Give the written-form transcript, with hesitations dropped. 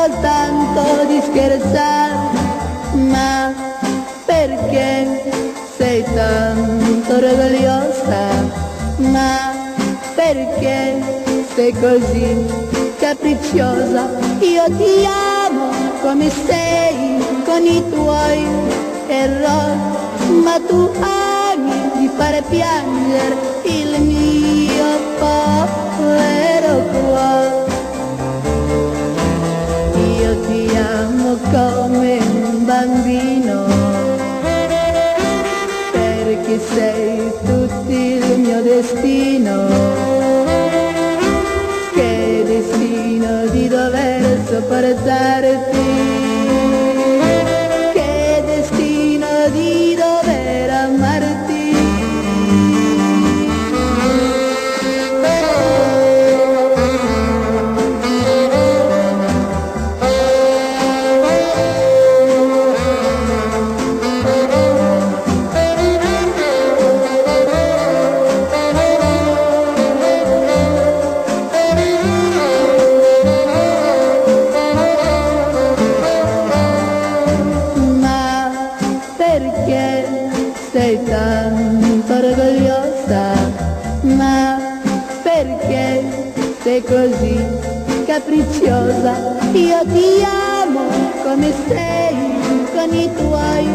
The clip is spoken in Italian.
soltanto di scherzare, ma perché sei tanto orgogliosa? Ma perché sei così capricciosa? Io ti amo come sei, con i tuoi errori, ma tu ami di fare piangere il mio povero cuore. Io ti amo come un bambino, perché sei tutto il mio destino. Che destino di dover sopportarti, che destino di dover amarti. Perché sei tanto orgogliosa? Ma perché sei così capricciosa? Io ti amo come sei, con i tuoi